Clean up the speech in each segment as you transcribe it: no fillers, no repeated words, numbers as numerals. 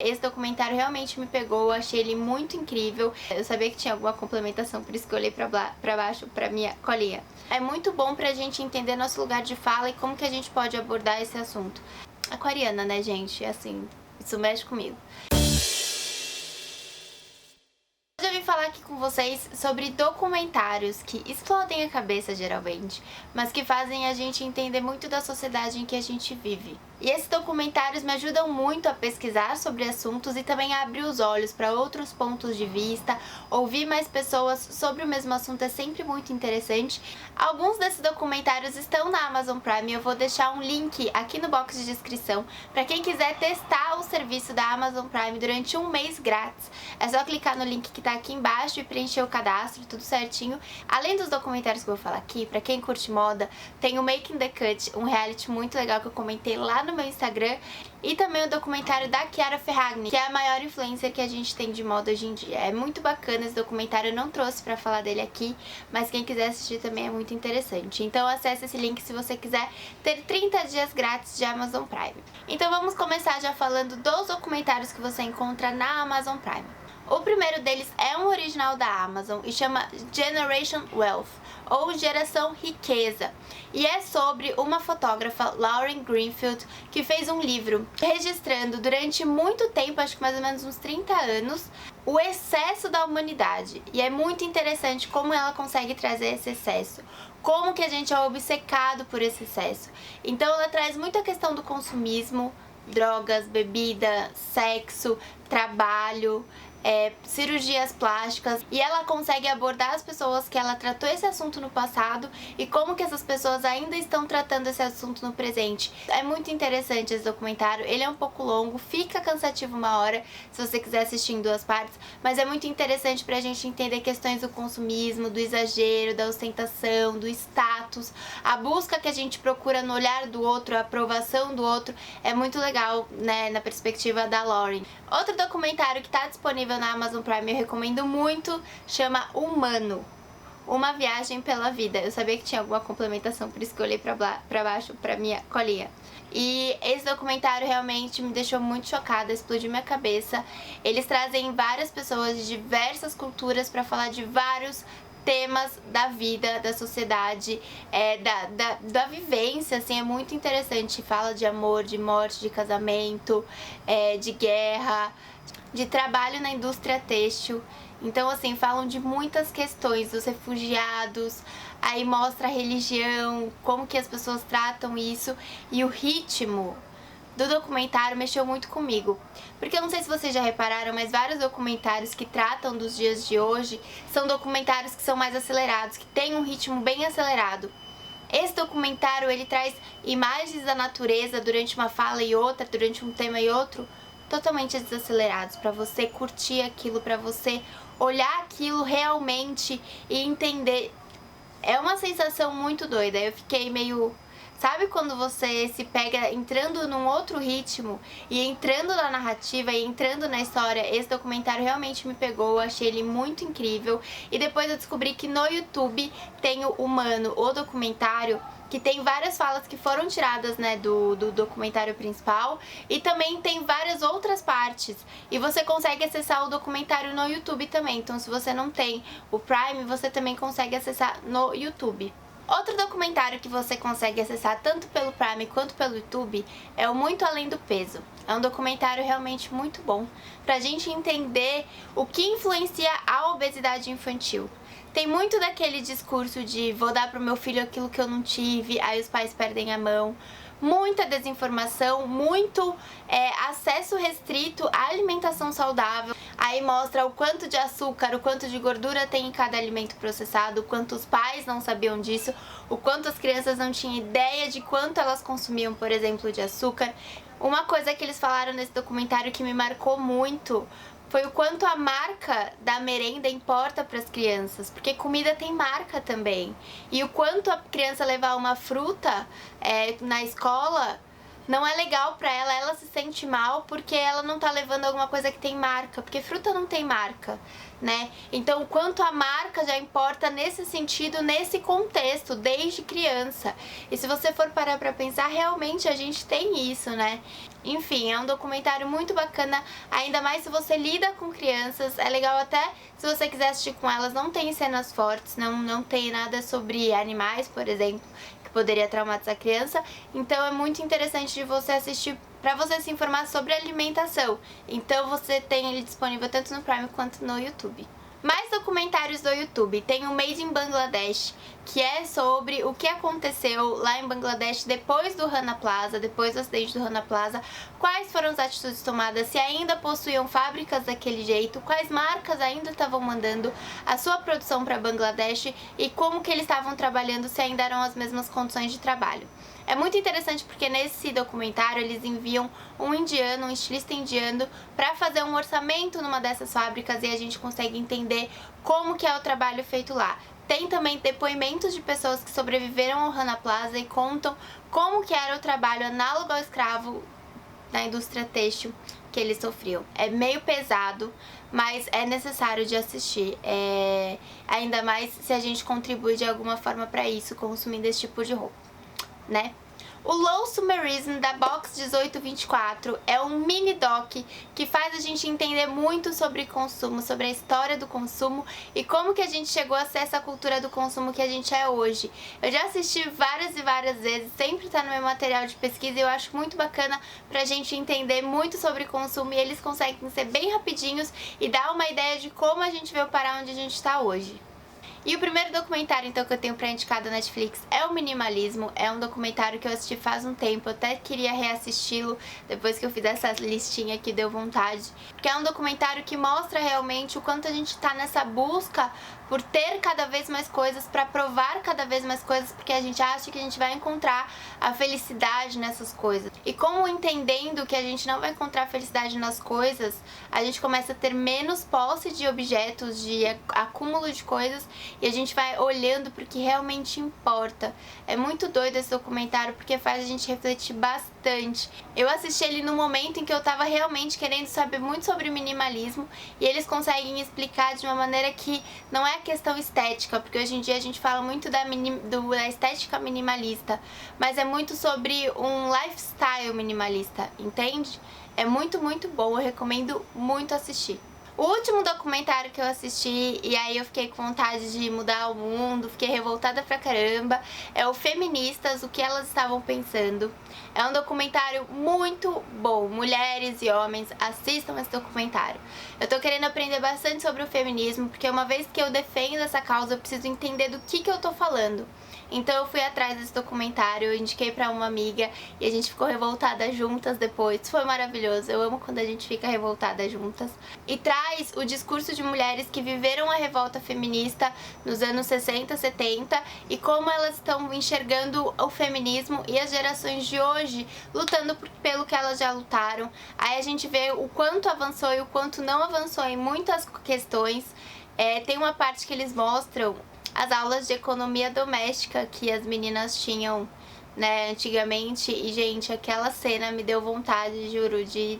Esse documentário realmente me pegou, eu achei ele muito incrível. Eu sabia que tinha alguma complementação, por isso que eu olhei pra baixo pra minha colinha. É muito bom pra gente entender nosso lugar de fala e como que a gente pode abordar esse assunto. Aquariana, né, gente? Assim, isso mexe comigo. Hoje eu vim falar aqui com vocês sobre documentários que explodem a cabeça geralmente, mas que fazem a gente entender muito da sociedade em que a gente vive. E esses documentários me ajudam muito a pesquisar sobre assuntos e também a abrir os olhos para outros pontos de vista. Ouvir mais pessoas sobre o mesmo assunto é sempre muito interessante. Alguns desses documentários estão na Amazon Prime e eu vou deixar um link aqui no box de descrição para quem quiser testar o serviço da Amazon Prime durante um mês grátis. É só clicar no link que tá aqui embaixo e preencher o cadastro, tudo certinho. Além dos documentários que eu vou falar aqui, para quem curte moda, tem o Making the Cut, um reality muito legal que eu comentei lá no meu Instagram, e também o documentário da Chiara Ferragni, que é a maior influencer que a gente tem de moda hoje em dia. É muito bacana esse documentário, eu não trouxe pra falar dele aqui, mas quem quiser assistir também é muito interessante. Então acesse esse link se você quiser ter 30 dias grátis de Amazon Prime. Então vamos começar já falando dos documentários que você encontra na Amazon Prime. O primeiro deles é um original da Amazon e chama Generation Wealth, ou Geração Riqueza, e é sobre uma fotógrafa, Lauren Greenfield, que fez um livro registrando durante muito tempo, acho que mais ou menos uns 30 anos, o excesso da humanidade. E é muito interessante como ela consegue trazer esse excesso, como que a gente é obcecado por esse excesso. Então ela traz muita questão do consumismo, drogas, bebida, sexo, trabalho, cirurgias plásticas, e ela consegue abordar as pessoas que ela tratou esse assunto no passado e como que essas pessoas ainda estão tratando esse assunto no presente. É muito interessante esse documentário, ele é um pouco longo, fica cansativo uma hora se você quiser assistir em duas partes, mas é muito interessante pra gente entender questões do consumismo, do exagero, da ostentação, do status, a busca que a gente procura no olhar do outro, a aprovação do outro. É muito legal, né, na perspectiva da Lauren. Outro documentário que tá disponível na Amazon Prime, eu recomendo muito, chama Humano, uma viagem pela vida. Eu sabia que tinha alguma complementação, por isso que eu olhei pra baixo pra minha colinha. E esse documentário realmente me deixou muito chocada, explodiu minha cabeça. Eles trazem várias pessoas de diversas culturas pra falar de vários temas da vida, da sociedade, da vivência, assim, é muito interessante. Fala de amor, de morte, de casamento, de guerra, de trabalho na indústria têxtil. Então, assim, falam de muitas questões, dos refugiados, aí mostra a religião, como que as pessoas tratam isso, e o ritmo do documentário mexeu muito comigo. Porque eu não sei se vocês já repararam, mas vários documentários que tratam dos dias de hoje são documentários que são mais acelerados, que têm um ritmo bem acelerado. Esse documentário, ele traz imagens da natureza durante uma fala e outra, durante um tema e outro, totalmente desacelerados, para você curtir aquilo, para você olhar aquilo realmente e entender. É uma sensação muito doida, eu fiquei meio... Sabe quando você se pega entrando num outro ritmo e entrando na narrativa e entrando na história? Esse documentário realmente me pegou, eu achei ele muito incrível. E depois eu descobri que no YouTube tem o Humano, o documentário, que tem várias falas que foram tiradas, né, do documentário principal, e também tem várias outras partes, e você consegue acessar o documentário no YouTube também. Então se você não tem o Prime, você também consegue acessar no YouTube. Outro documentário que você consegue acessar tanto pelo Prime quanto pelo YouTube é o Muito Além do Peso. É um documentário realmente muito bom pra gente entender o que influencia a obesidade infantil. Tem muito daquele discurso de vou dar pro meu filho aquilo que eu não tive, aí os pais perdem a mão. Muita desinformação, muito acesso restrito à alimentação saudável. Aí mostra o quanto de açúcar, o quanto de gordura tem em cada alimento processado, o quanto os pais não sabiam disso, o quanto as crianças não tinham ideia de quanto elas consumiam, por exemplo, de açúcar. Uma coisa que eles falaram nesse documentário que me marcou muito foi o quanto a marca da merenda importa para as crianças, porque comida tem marca também. E o quanto a criança levar uma fruta na escola não é legal pra ela, ela se sente mal porque ela não tá levando alguma coisa que tem marca, porque fruta não tem marca, né? Então, o quanto a marca já importa nesse sentido, nesse contexto, desde criança. E se você for parar pra pensar, realmente a gente tem isso, né? Enfim, é um documentário muito bacana, ainda mais se você lida com crianças. É legal até se você quiser assistir com elas, não tem cenas fortes, não tem nada sobre animais, por exemplo, que poderia traumatizar a criança. Então é muito interessante de você assistir para você se informar sobre alimentação. Então você tem ele disponível tanto no Prime quanto no YouTube. Mais documentários do YouTube. Tem o Made in Bangladesh, que é sobre o que aconteceu lá em Bangladesh depois do Rana Plaza, depois do acidente do Rana Plaza, quais foram as atitudes tomadas, se ainda possuíam fábricas daquele jeito, quais marcas ainda estavam mandando a sua produção para Bangladesh e como que eles estavam trabalhando, se ainda eram as mesmas condições de trabalho. É muito interessante porque nesse documentário eles enviam um indiano, um estilista indiano, para fazer um orçamento numa dessas fábricas e a gente consegue entender como que é o trabalho feito lá. Tem também depoimentos de pessoas que sobreviveram ao Rana Plaza e contam como que era o trabalho análogo ao escravo na indústria têxtil que eles sofriam. É meio pesado, mas é necessário de assistir. Ainda mais se a gente contribui de alguma forma para isso, consumindo esse tipo de roupa, né? O Low Sumerism da Box 1824 é um mini doc que faz a gente entender muito sobre consumo, sobre a história do consumo e como que a gente chegou a ser essa cultura do consumo que a gente é hoje. Eu já assisti várias e várias vezes, sempre tá no meu material de pesquisa e eu acho muito bacana pra gente entender muito sobre consumo e eles conseguem ser bem rapidinhos e dar uma ideia de como a gente veio parar onde a gente tá hoje. E o primeiro documentário, então, que eu tenho pra indicar da Netflix é o Minimalismo. É um documentário que eu assisti faz um tempo, eu até queria reassisti-lo depois que eu fiz essa listinha que deu vontade. Porque é um documentário que mostra realmente o quanto a gente tá nessa busca por ter cada vez mais coisas, pra provar cada vez mais coisas, porque a gente acha que a gente vai encontrar a felicidade nessas coisas. E como entendendo que a gente não vai encontrar felicidade nas coisas, a gente começa a ter menos posse de objetos, de acúmulo de coisas, e a gente vai olhando pro que realmente importa. É muito doido esse documentário porque faz a gente refletir bastante. Eu assisti ele no momento em que eu tava realmente querendo saber muito sobre minimalismo e eles conseguem explicar de uma maneira que não é questão estética, porque hoje em dia a gente fala muito da estética minimalista, mas é muito sobre um lifestyle minimalista, entende? É muito, muito bom, eu recomendo muito assistir. O último documentário que eu assisti, e aí eu fiquei com vontade de mudar o mundo, fiquei revoltada pra caramba, é o Feministas, o que elas estavam pensando. É um documentário muito bom, mulheres e homens, assistam esse documentário. Eu tô querendo aprender bastante sobre o feminismo, porque uma vez que eu defendo essa causa, eu preciso entender do que eu tô falando. Então eu fui atrás desse documentário, eu indiquei pra uma amiga e a gente ficou revoltada juntas depois. Foi maravilhoso, eu amo quando a gente fica revoltada juntas. E traz o discurso de mulheres que viveram a revolta feminista nos anos 60, 70 e como elas estão enxergando o feminismo e as gerações de hoje lutando pelo que elas já lutaram. Aí a gente vê o quanto avançou e o quanto não avançou em muitas questões. Tem uma parte que eles mostram as aulas de economia doméstica que as meninas tinham, né, antigamente. E, gente, aquela cena me deu vontade, juro, de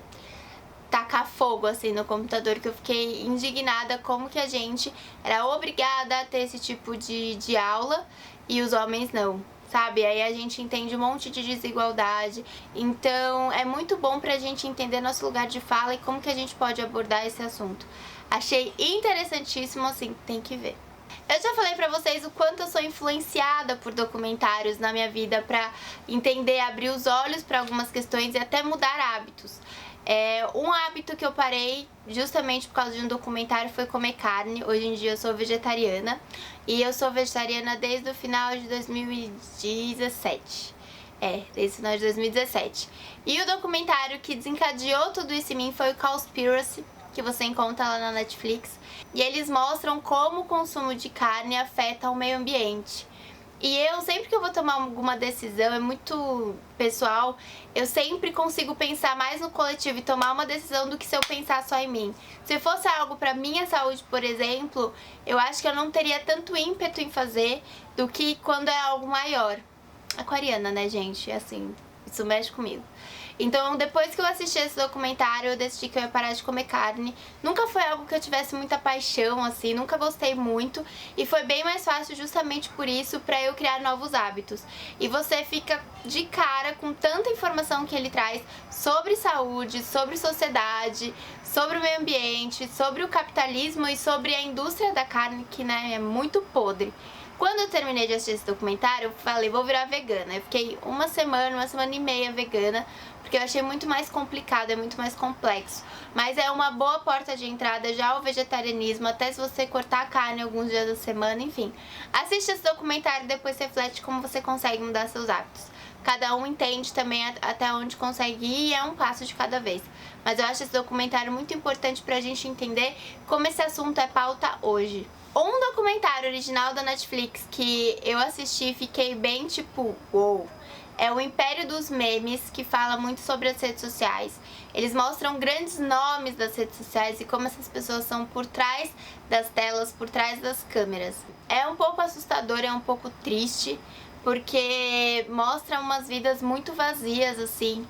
tacar fogo, assim, no computador, que eu fiquei indignada como que a gente era obrigada a ter esse tipo de aula e os homens não, sabe? Aí a gente entende um monte de desigualdade. Então, é muito bom pra gente entender nosso lugar de fala e como que a gente pode abordar esse assunto. Achei interessantíssimo, assim, tem que ver. Eu já falei pra vocês o quanto eu sou influenciada por documentários na minha vida pra entender, abrir os olhos pra algumas questões e até mudar hábitos. Um hábito que eu parei justamente por causa de um documentário foi comer carne. Hoje em dia eu sou vegetariana e eu sou vegetariana desde o final de 2017. Desde o final de 2017. E o documentário que desencadeou tudo isso em mim foi o Cowspiracy, que você encontra lá na Netflix. E eles mostram como o consumo de carne afeta o meio ambiente. E eu, sempre que eu vou tomar alguma decisão, é muito pessoal, eu sempre consigo pensar mais no coletivo e tomar uma decisão do que se eu pensar só em mim. Se fosse algo pra minha saúde, por exemplo, eu acho que eu não teria tanto ímpeto em fazer do que quando é algo maior. Aquariana, né, gente? Assim, Isso mexe comigo. Então, depois que eu assisti esse documentário, eu decidi que eu ia parar de comer carne. Nunca foi algo que eu tivesse muita paixão, assim, nunca gostei muito. E foi bem mais fácil justamente por isso, pra eu criar novos hábitos. E você fica de cara com tanta informação que ele traz sobre saúde, sobre sociedade, sobre o meio ambiente, sobre o capitalismo e sobre a indústria da carne, que, né, é muito podre. Quando eu terminei de assistir esse documentário, eu falei, vou virar vegana. Eu fiquei uma semana e meia vegana, porque eu achei muito mais complicado, é muito mais complexo. Mas é uma boa porta de entrada já ao vegetarianismo, até se você cortar a carne alguns dias da semana, enfim. Assiste esse documentário e depois reflete como você consegue mudar seus hábitos. Cada um entende também até onde consegue ir e é um passo de cada vez. Mas eu acho esse documentário muito importante pra gente entender como esse assunto é pauta hoje. Um documentário original da Netflix que eu assisti e fiquei bem tipo, uou, é o Império dos Memes, que fala muito sobre as redes sociais. Eles mostram grandes nomes das redes sociais e como essas pessoas são por trás das telas, por trás das câmeras. É um pouco assustador, é um pouco triste, porque mostra umas vidas muito vazias, assim,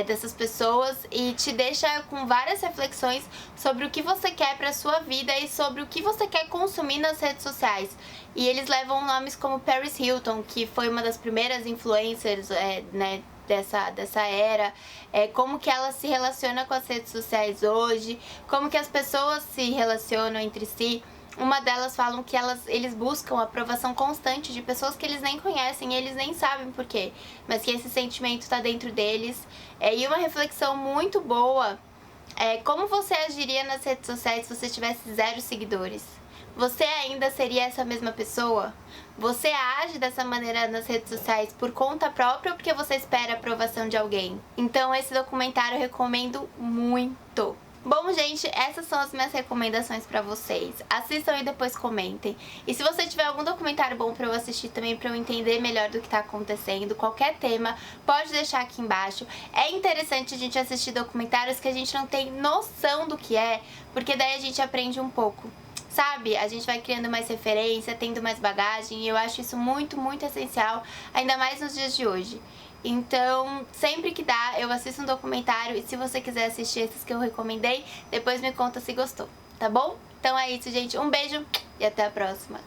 dessas pessoas e te deixa com várias reflexões sobre o que você quer pra sua vida e sobre o que você quer consumir nas redes sociais. E eles levam nomes como Paris Hilton, que foi uma das primeiras influencers, né, dessa era, como que ela se relaciona com as redes sociais hoje, como que as pessoas se relacionam entre si. Uma delas falam que eles buscam a aprovação constante de pessoas que eles nem conhecem e eles nem sabem por quê, mas que esse sentimento tá dentro deles. E uma reflexão muito boa é como você agiria nas redes sociais se você tivesse 0 seguidores. Você ainda seria essa mesma pessoa? Você age dessa maneira nas redes sociais por conta própria ou porque você espera a aprovação de alguém? Então esse documentário eu recomendo muito. Bom, gente, essas são as minhas recomendações pra vocês. Assistam e depois comentem. E se você tiver algum documentário bom pra eu assistir também, pra eu entender melhor do que tá acontecendo, qualquer tema, pode deixar aqui embaixo. É interessante a gente assistir documentários que a gente não tem noção do que é, porque daí a gente aprende um pouco. Sabe? A gente vai criando mais referência, tendo mais bagagem, e eu acho isso muito, muito essencial, ainda mais nos dias de hoje. Então, sempre que dá, eu assisto um documentário, e se você quiser assistir esses que eu recomendei, depois me conta se gostou, tá bom? Então é isso, gente. Um beijo e até a próxima.